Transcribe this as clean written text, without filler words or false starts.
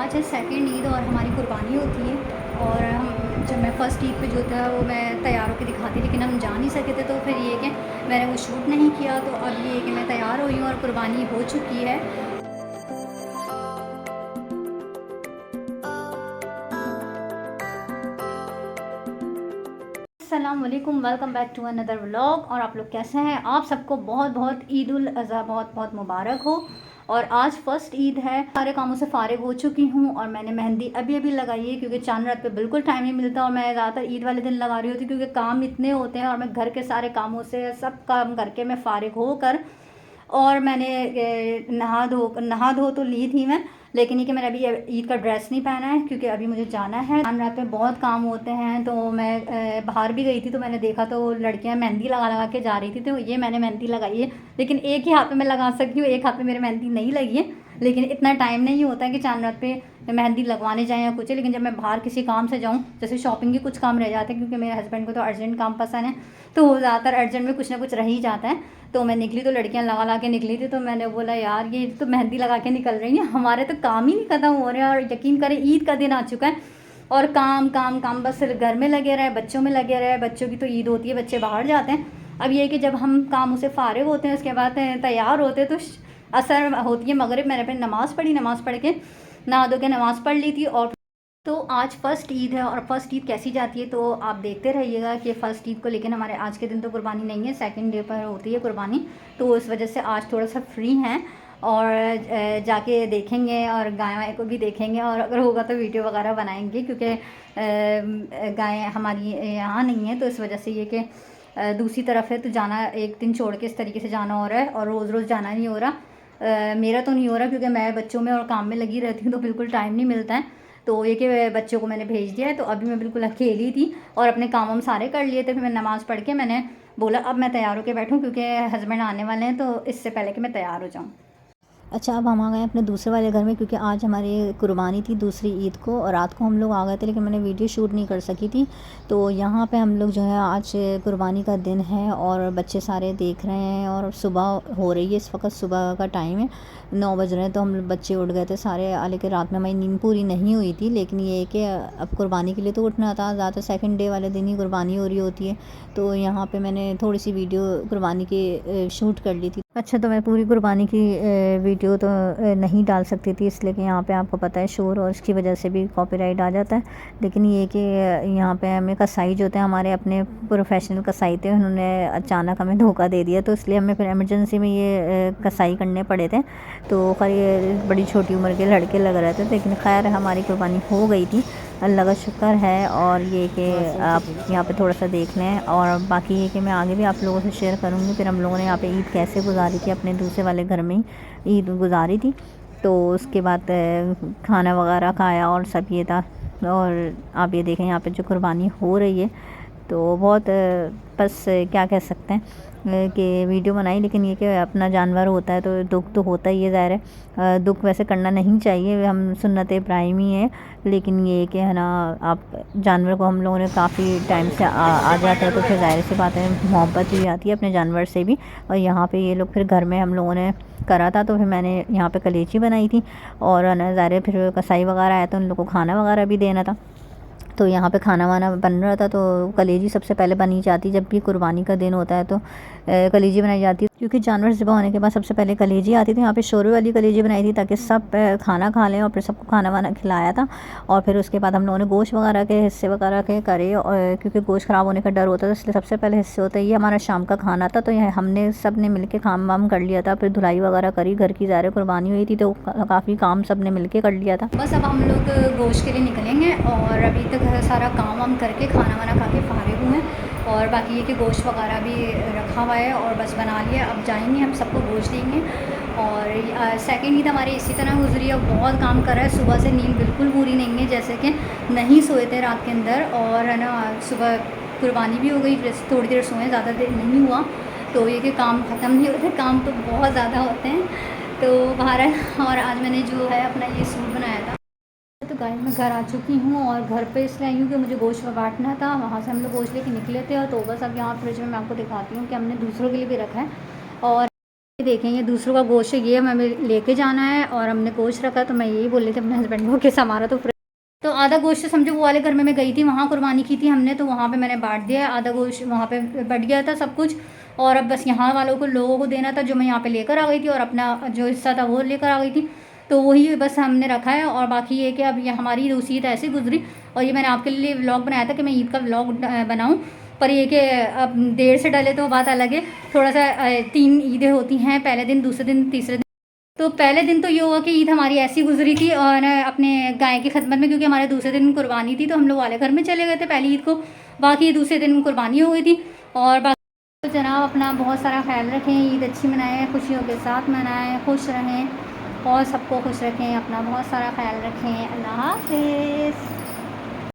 आज है सेकंड ईद और हमारी कुर्बानी होती है। और हम जब मैं फ़र्स्ट ईद पे जो था वो मैं तैयार होकर दिखाती, लेकिन हम जा नहीं सके थे, तो फिर ये कि मैंने वो शूट नहीं किया। तो अब ये कि मैं तैयार हुई हूँ और कुर्बानी हो चुकी है। अस्सलाम वालेकुम, welcome back to another vlog. और आप लोग कैसे हैं? आप सबको बहुत बहुत ईद उल अज़हा बहुत बहुत मुबारक हो। और आज फ़र्स्ट ईद है, सारे कामों से फ़ारिग हो चुकी हूँ और मैंने मेहंदी अभी अभी लगाई है, क्योंकि चांद रात पे बिल्कुल टाइम नहीं मिलता और मैं ज़्यादातर ईद वाले दिन लगा रही होती, क्योंकि काम इतने होते हैं और मैं घर के सारे कामों से सब काम करके मैं फ़ारिग होकर और मैंने नहा धो तो ली थी मैं, लेकिन ये कि मैंने अभी ईद का ड्रेस नहीं पहना है, क्योंकि अभी मुझे जाना है। चांद रात में बहुत काम होते हैं। तो मैं बाहर भी गई थी, तो मैंने देखा तो लड़कियां मेहंदी लगा लगा के जा रही थी, तो ये मैंने मेहंदी लगाई है। लेकिन एक ही हाथ में मैं लगा सकती हूँ, एक हाथ में मेरी मेहंदी नहीं लगी है। लेकिन इतना टाइम नहीं होता है कि चांद रात पे मेहंदी लगवाने जाएँ या कुछ। लेकिन जब मैं बाहर किसी काम से जाऊँ, जैसे शॉपिंग के कुछ काम रह जाते हैं, क्योंकि मेरे हस्बैंड को तो अर्जेंट काम पसंद है, तो वो ज़्यादातर अर्जेंट में कुछ ना कुछ रह ही जाता है। तो मैं निकली तो लड़कियां लगा ला के निकली थी, तो मैंने बोला यार ये तो मेहंदी लगा के निकल रही हैं, हमारे तो काम ही नहीं ख़त्म हो रहे हैं। और यकीन करें ईद का दिन आ चुका है और काम काम काम बस घर में लगे रहे, बच्चों में लगे रहे। बच्चों की तो ईद होती है, बच्चे बाहर जाते हैं। अब ये कि जब हम कामों से फ़ारिग होते हैं, उसके बाद तैयार होते हैं, तो असर होती है मगरिब। मैंने फिर नमाज़ पढ़ी, नमाज़ पढ़ के नहा धो के नमाज़ पढ़ ली थी। और तो आज फ़र्स्ट ईद है और फ़र्स्ट ईद कैसी जाती है तो आप देखते रहिएगा कि फ़र्स्ट ईद को। लेकिन हमारे आज के दिन तो कुर्बानी नहीं है, सेकंड डे पर होती है कुर्बानी। तो इस वजह से आज थोड़ा सा फ्री हैं और जाके देखेंगे और गाय वाय को भी देखेंगे, और अगर होगा तो वीडियो वगैरह बनाएंगे, क्योंकि गाय हमारी यहाँ नहीं है। तो इस वजह से ये कि दूसरी तरफ है, तो जाना एक दिन छोड़ के इस तरीके से जाना हो रहा है और रोज़ रोज़ जाना नहीं हो रहा। मेरा तो नहीं हो रहा, क्योंकि मैं बच्चों में और काम में लगी रहती हूँ, तो बिल्कुल टाइम नहीं मिलता है। तो ये कि बच्चों को मैंने भेज दिया है, तो अभी मैं बिल्कुल अकेली थी और अपने काम हम सारे कर लिए थे। फिर मैं नमाज़ पढ़ के मैंने बोला अब मैं तैयार होकर बैठूं, क्योंकि हस्बैंड आने वाले हैं, तो इससे पहले कि मैं तैयार हो जाऊं। अच्छा, अब हम आ गए अपने दूसरे वाले घर में, क्योंकि आज हमारी कुर्बानी थी दूसरी ईद को, और रात को हम लोग आ गए थे, लेकिन मैंने वीडियो शूट नहीं कर सकी थी। तो यहाँ पे हम लोग जो है, आज कुर्बानी का दिन है और बच्चे सारे देख रहे हैं और सुबह हो रही है, इस वक्त सुबह का टाइम है, 9 बज रहे हैं। तो हम बच्चे उठ गए थे सारे, लेकिन रात में हमारी नींद पूरी नहीं हुई थी। लेकिन ये है कि अब कुर्बानी के लिए तो उठना था, ज़्यादा सेकंड डे वाले दिन ही कुर्बानी हो रही होती है। तो यहाँ पे मैंने थोड़ी सी वीडियो कुर्बानी की शूट कर ली थी। अच्छा, तो मैं पूरी कुर्बानी की वीडियो तो नहीं डाल सकती थी, इसलिए कि यहाँ पे आपको पता है शोर और इसकी वजह से भी कॉपीराइट आ जाता है। लेकिन ये कि यहाँ पे हमें कसाई जो थे, हमारे अपने प्रोफेशनल कसाई थे, उन्होंने अचानक हमें धोखा दे दिया, तो इसलिए हमें फिर इमरजेंसी में ये कसाई करने पड़े थे। तो खैर ये बड़ी छोटी उम्र के लड़के लग रहे थे, लेकिन खैर हमारी कुर्बानी हो गई थी, अल्लाह का शुक्र है। और ये कि आप यहाँ पे थोड़ा सा देख लें, और बाकी ये कि मैं आगे भी आप लोगों से शेयर करूँगी। फिर हम लोगों ने यहाँ पे ईद कैसे गुजारी थी, अपने दूसरे वाले घर में ही ईद गुजारी थी। तो उसके बाद खाना वगैरह खाया और सब ये था। और आप ये देखें यहाँ पे जो कुर्बानी हो रही है, तो बहुत बस क्या कह सकते हैं कि वीडियो बनाई, लेकिन ये कि अपना जानवर होता है तो दुख तो होता ही है, ज़ाहिर है। दुख वैसे करना नहीं चाहिए, हम सुन्नत इब्राहिमी है। लेकिन ये कि है ना, आप जानवर को हम लोगों ने काफ़ी टाइम से आ जाता है, तो फिर ज़ाहिर सी बात है मोहब्बत भी आती है अपने जानवर से भी। और यहाँ पे ये लोग फिर घर में हम लोगों ने करा था, तो फिर मैंने यहाँ पे कलेजी बनाई थी। और है ना, ज़ाहिर है फिर कसाई वगैरह आया तो उन लोगों को खाना वगैरह भी देना था। तो यहाँ पे खाना वाना बन रहा था, तो कलेजी सबसे पहले बनी जाती जब भी कुर्बानी का दिन होता है, तो कलेजी बनाई जाती है, क्योंकि जानवर ज़िबा होने के बाद सबसे पहले कलेजी आती थी। यहाँ पे शोरबे वाली कलेजी बनाई थी, ताकि सब खाना खा लें, और फिर सबको खाना वाना खिलाया था। और फिर उसके बाद हम लोगों ने गोश्त वगैरह के हिस्से वगैरह के करे, और क्योंकि गोश्त ख़राब होने का डर होता था, इसलिए सबसे पहले हिस्से होता है। ये हमारा शाम का खाना था, तो यह हमने सब ने मिल के काम वाम कर लिया था। फिर धुलाई वगैरह करी, घर की ज़ाहिर कुर्बानी हुई थी, तो काफ़ी काम सब ने मिल के कर लिया था। बस अब हम लोग गोश्त के लिए निकलेंगे, और अभी तक सारा काम वाम करके खाना वाना खा के फारिग हुए हैं। और बाकी ये कि गोश्त वगैरह भी रखा हुआ है और बस बना लिया, अब जाएंगे हम सबको गोश्त देंगे। और सेकंड ईद हमारी इसी तरह गुजरी है, बहुत काम कर रहा है, सुबह से नींद बिल्कुल पूरी नहीं है, जैसे कि नहीं सोए थे रात के अंदर। और है ना, सुबह कुर्बानी भी हो गई, जैसे थोड़ी देर सोए, ज़्यादा देर नहीं हुआ। तो ये कि काम ख़त्म नहीं होते, काम तो बहुत ज़्यादा होते हैं। तो बाहर है, और आज मैंने जो है अपना ये सूट बनाया था। तो गाइस मैं घर आ चुकी हूँ, और घर पे इसलिए आई हूँ कि मुझे गोश्त बांटना था, वहाँ से हम लोग गोश्त लेके निकले थे। और तो बस अब यहाँ फ्रिज में मैं आपको दिखाती हूँ कि हमने दूसरों के लिए भी रखा है। और देखें ये दूसरों का गोश्त है, ये हमें लेके जाना है और हमने गोश्त रखा, तो मैं यही बोल रही थी अपने हस्बैंड को कि हमारा तो आधा गोश्त समझो वो वाले घर में मैं गई थी, वहाँ कुर्बानी की थी हमने, तो वहाँ पे मैंने बांट दिया, आधा गोश्त वहाँ पे बट गया था सब कुछ, और अब बस यहाँ वालों को लोगों को देना था जो मैं यहाँ पे लेकर आ गई थी, और अपना जो हिस्सा था वो लेकर आ गई थी, तो वही बस हमने रखा है। और बाकी ये कि अब ये हमारी दूसरी ईद ऐसे गुजरी, और ये मैंने आपके लिए व्लॉग बनाया था कि मैं ईद का व्लॉग बनाऊँ, पर ये कि अब देर से डले तो बात अलग है। थोड़ा सा 3 ईदें होती हैं, पहले दिन, दूसरे दिन, तीसरे दिन। तो पहले दिन तो ये हुआ कि ईद हमारी ऐसी गुजरी थी और अपने गाय की खिदमत में, क्योंकि हमारे दूसरे दिन कुर्बानी थी, तो हम लोग वाले घर में चले गए थे पहली ईद को, बाकी दूसरे दिन कुर्बानी हो गई थी। और बाकी तो जनाब अपना बहुत सारा ख्याल रखें, ईद अच्छी मनाएं, खुशियों के साथ मनाएं, खुश रहें और सबको खुश रखें, अपना बहुत सारा ख्याल रखें। अल्लाह हाफिज़।